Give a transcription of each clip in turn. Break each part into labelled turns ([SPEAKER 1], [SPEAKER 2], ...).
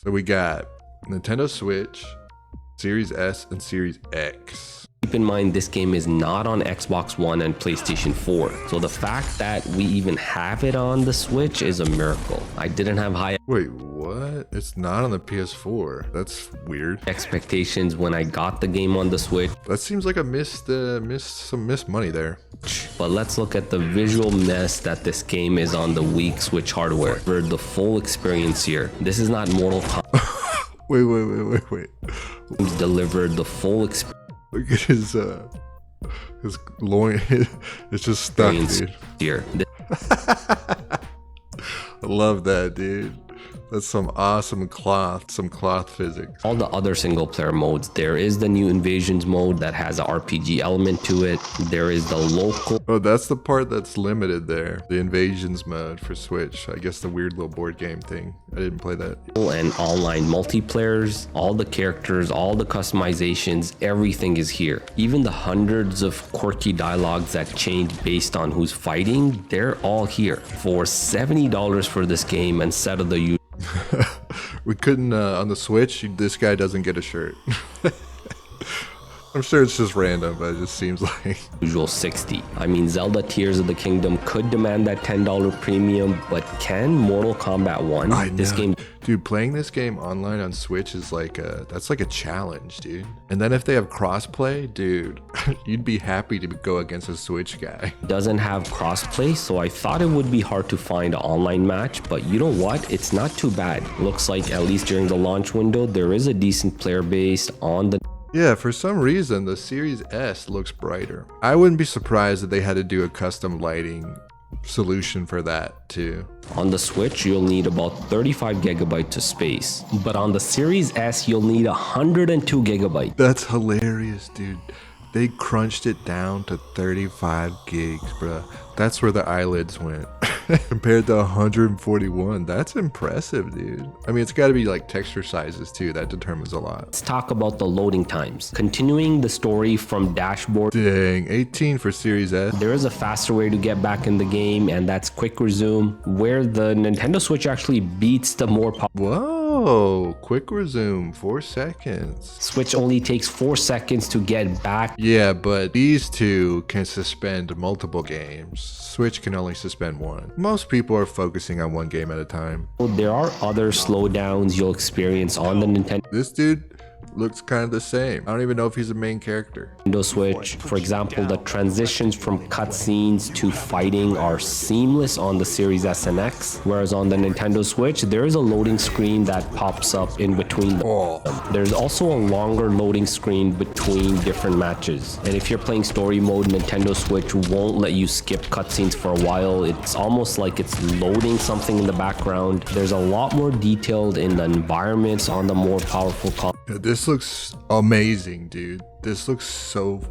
[SPEAKER 1] So we got Nintendo Switch, Series S, and Series X.
[SPEAKER 2] Keep in mind, this game is not on Xbox One and PlayStation 4. So the fact that we even have it on the Switch is a miracle. I didn't have high
[SPEAKER 1] Wait, what? It's not on the PS4. That's weird.
[SPEAKER 2] expectations when I got the game on the Switch.
[SPEAKER 1] That seems like a missed money there.
[SPEAKER 2] But let's look at the visual mess that this game is on the weak Switch hardware. For the full experience here. This is not Mortal Kombat.
[SPEAKER 1] Wait.
[SPEAKER 2] Delivered the full experience.
[SPEAKER 1] Look at his loin. It's just stuck, dude.
[SPEAKER 2] Here.
[SPEAKER 1] I love that, dude. That's some awesome cloth physics.
[SPEAKER 2] All the other single player modes. There is the new Invasions mode that has an RPG element to it. There is the local.
[SPEAKER 1] Oh, that's the part that's limited there. The Invasions mode for Switch. I guess the weird little board game thing. I didn't play that.
[SPEAKER 2] And online multiplayers, all the characters, all the customizations, everything is here. Even the hundreds of quirky dialogues that change based on who's fighting, they're all here. For $70 for this game instead of the usual.
[SPEAKER 1] We couldn't on the Switch. This guy doesn't get a shirt. I'm sure it's just random, but it just seems like
[SPEAKER 2] usual 60. I mean, Zelda Tears of the Kingdom could demand that $10 premium, but can Mortal Kombat 1? This game,
[SPEAKER 1] dude, playing this game online on Switch is like that's like a challenge, dude. And then if they have crossplay, dude, you'd be happy to go against a Switch guy.
[SPEAKER 2] doesn't have crossplay, so I thought it would be hard to find an online match, but you know what? It's not too bad. Looks like at least during the launch window, there is a decent player base on the.
[SPEAKER 1] Yeah, for some reason, the Series S looks brighter. I wouldn't be surprised if they had to do a custom lighting solution for that too.
[SPEAKER 2] On the Switch, you'll need about 35 gigabytes of space, but on the Series S, you'll need 102 gigabytes.
[SPEAKER 1] That's hilarious, dude. They crunched it down to 35 gigs, bruh. That's where the eyelids went. Compared to 141. That's impressive, dude. I mean, it's got to be like texture sizes too. That determines a lot.
[SPEAKER 2] Let's talk about the loading times. Continuing the story from dashboard.
[SPEAKER 1] Dang, 18 for Series S.
[SPEAKER 2] There is a faster way to get back in the game, and that's quick resume, where the Nintendo Switch actually beats the more
[SPEAKER 1] Whoa, quick resume, 4 seconds.
[SPEAKER 2] Switch only takes 4 seconds to get back.
[SPEAKER 1] Yeah, but these two can suspend multiple games. Switch can only suspend one. Most people are focusing on one game at a time.
[SPEAKER 2] There are other slowdowns you'll experience on the Nintendo
[SPEAKER 1] This dude looks kind of the same. I don't even know if he's a main character.
[SPEAKER 2] Switch. For example, the transitions from cutscenes to fighting are seamless on the Series S and X, whereas on the Nintendo Switch, there is a loading screen that pops up in between them. There's also a longer loading screen between different matches. And if you're playing story mode, Nintendo Switch won't let you skip cutscenes for a while. It's almost like it's loading something in the background. There's a lot more detailed in the environments on the more powerful console.
[SPEAKER 1] This looks amazing, dude. This looks so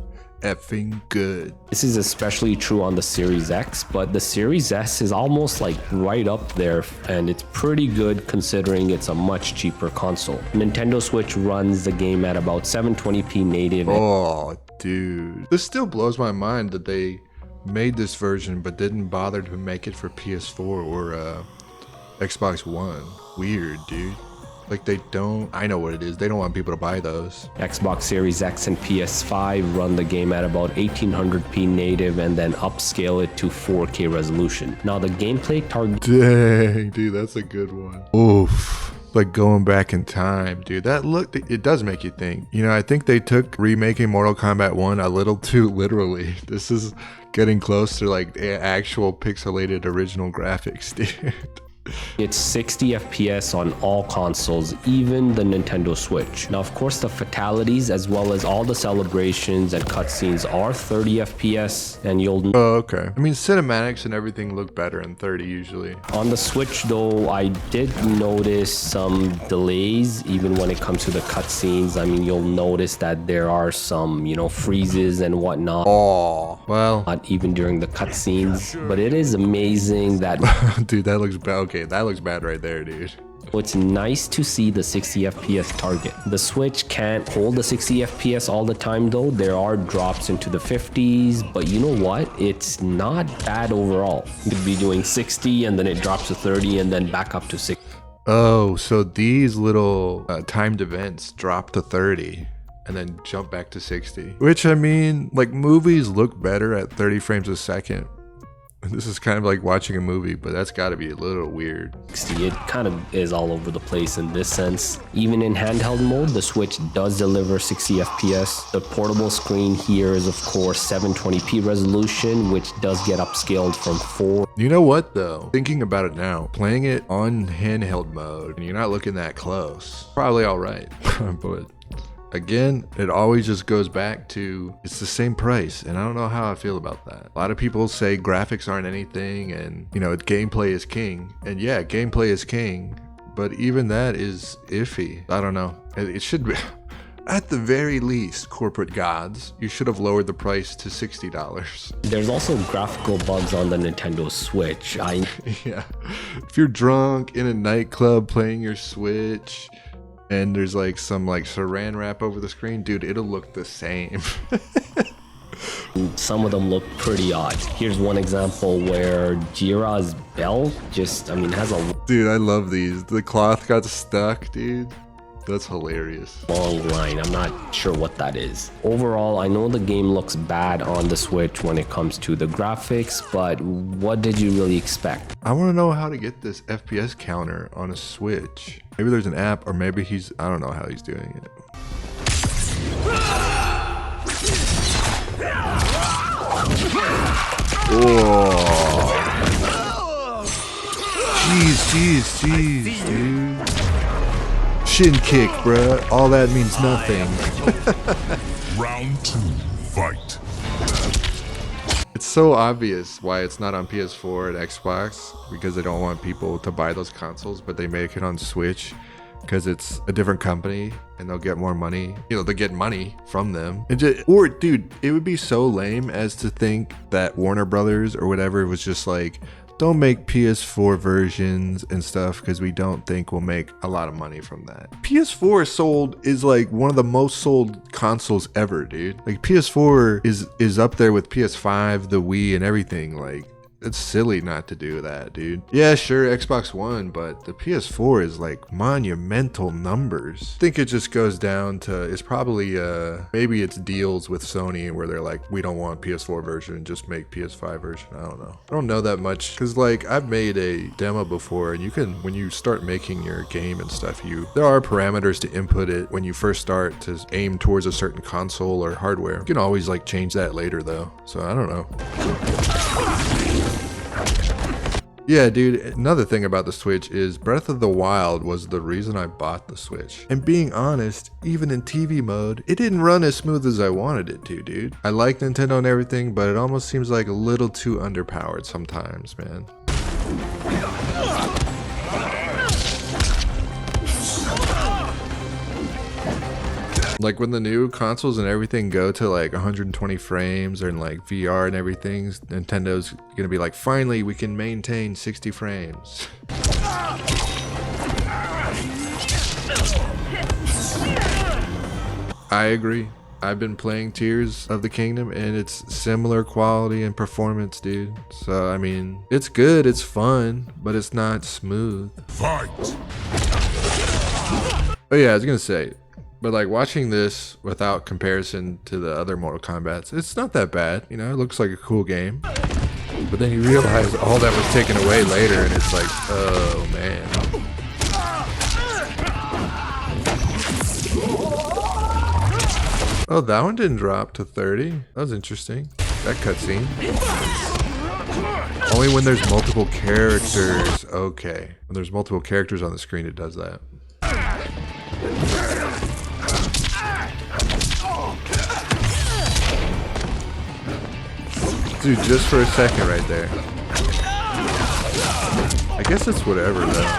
[SPEAKER 1] effing good.
[SPEAKER 2] This is especially true on the Series X, but the Series S is almost like right up there, and it's pretty good considering it's a much cheaper console. Nintendo Switch runs the game at about 720p native.
[SPEAKER 1] Oh, dude. This still blows my mind that they made this version but didn't bother to make it for PS4 or Xbox One. Weird, dude. Like they don't, I know what it is. They don't want people to buy those.
[SPEAKER 2] Xbox Series X and PS5 run the game at about 1800p native and then upscale it to 4K resolution. Now the gameplay target.
[SPEAKER 1] Dang, dude, that's a good one. Oof. Like going back in time, dude. That look, it does make you think. You know, I think they took remaking Mortal Kombat 1 a little too literally. This is getting close to like actual pixelated original graphics, dude.
[SPEAKER 2] It's 60 FPS on all consoles, even the Nintendo Switch. Now, of course, the fatalities as well as all the celebrations and cutscenes are 30 FPS, and you'll...
[SPEAKER 1] Oh, okay. I mean, cinematics and everything look better in 30 usually.
[SPEAKER 2] On the Switch, though, I did notice some delays, even when it comes to the cutscenes. I mean, you'll notice that there are some, you know, freezes and whatnot.
[SPEAKER 1] Oh, well.
[SPEAKER 2] Not even during the cutscenes, but it is amazing that...
[SPEAKER 1] Dude, that looks bad. Okay, that looks bad right there, dude.
[SPEAKER 2] It's nice to see the 60 FPS target. The Switch can't hold the 60 FPS all the time though. There are drops into the 50s, but you know what? It's not bad overall. You could be doing 60 and then it drops to 30 and then back up to 60.
[SPEAKER 1] Oh, so these little timed events drop to 30 and then jump back to 60. Which, I mean, like, movies look better at 30 frames a second. This is kind of like watching a movie, but that's got to be a little weird.
[SPEAKER 2] It kind of is all over the place in this sense. Even in handheld mode, the Switch does deliver 60 FPS. The portable screen here is, of course, 720p resolution, which does get upscaled from 4.
[SPEAKER 1] You know what, though? Thinking about it now, playing it on handheld mode, and you're not looking that close, probably all right. But again, it always just goes back to it's the same price, and I don't know how I feel about that. A lot of people say graphics aren't anything, and you know, gameplay is king. And yeah, gameplay is king, but even that is iffy. I don't know. It should be, at the very least, corporate gods, you should have lowered the price to $60.
[SPEAKER 2] There's also graphical bugs on the Nintendo Switch.
[SPEAKER 1] Yeah, if you're drunk in a nightclub playing your Switch, and there's like some like saran wrap over the screen, dude, it'll look the same.
[SPEAKER 2] Some of them look pretty odd. Here's one example where Jira's bell just, has a
[SPEAKER 1] Dude, I love these. The cloth got stuck, dude. That's hilarious.
[SPEAKER 2] long line. I'm not sure what that is. Overall, I know the game looks bad on the Switch when it comes to the graphics, but what did you really expect?
[SPEAKER 1] I want to know how to get this FPS counter on a Switch. Maybe there's an app, or maybe I don't know how he's doing it. Whoa. Jeez, dude. Shin kick, bruh. All that means nothing.
[SPEAKER 3] Round 2, fight.
[SPEAKER 1] It's so obvious why it's not on PS4 and Xbox, because they don't want people to buy those consoles, but they make it on Switch because it's a different company and they'll get more money. You know, they get money from them. Or, dude, it would be so lame as to think that Warner Brothers or whatever was just like, don't make PS4 versions and stuff because we don't think we'll make a lot of money from that. PS4 is like one of the most sold consoles ever, dude. Like PS4 is up there with PS5, the Wii, and everything. Like, it's silly not to do that, dude. Yeah, sure, Xbox One, but the PS4 is like monumental numbers. I think it just goes down to, it's probably maybe it's deals with Sony where they're like, we don't want PS4 version, just make PS5 version. I don't know. I don't know that much because like I've made a demo before, and you can, when you start making your game and stuff, there are parameters to input it when you first start to aim towards a certain console or hardware. You can always like change that later though. So I don't know. Yeah, dude, another thing about the Switch is Breath of the Wild was the reason I bought the Switch. And being honest, even in TV mode, it didn't run as smooth as I wanted it to, dude. I like Nintendo and everything, but it almost seems like a little too underpowered sometimes, man. Like when the new consoles and everything go to like 120 frames or in like VR and everything, Nintendo's gonna be like, finally we can maintain 60 frames. I agree. I've been playing Tears of the Kingdom and it's similar quality and performance, dude. So I mean, it's good, it's fun, but it's not smooth.
[SPEAKER 3] Fight.
[SPEAKER 1] Oh yeah, I was gonna say, but like watching this without comparison to the other Mortal Kombats, it's not that bad. You know, it looks like a cool game. But then you realize all that was taken away later and it's like, oh man. Oh, that one didn't drop to 30. That was interesting. That cutscene. Only when there's multiple characters. Okay. When there's multiple characters on the screen, it does that. Dude, just for a second right there. I guess it's whatever though.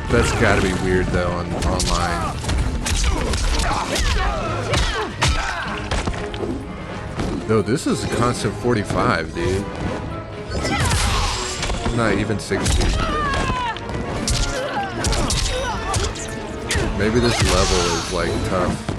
[SPEAKER 1] That's gotta be weird though online. No, this is a constant 45, dude. Not even 60. Maybe this level is like tough.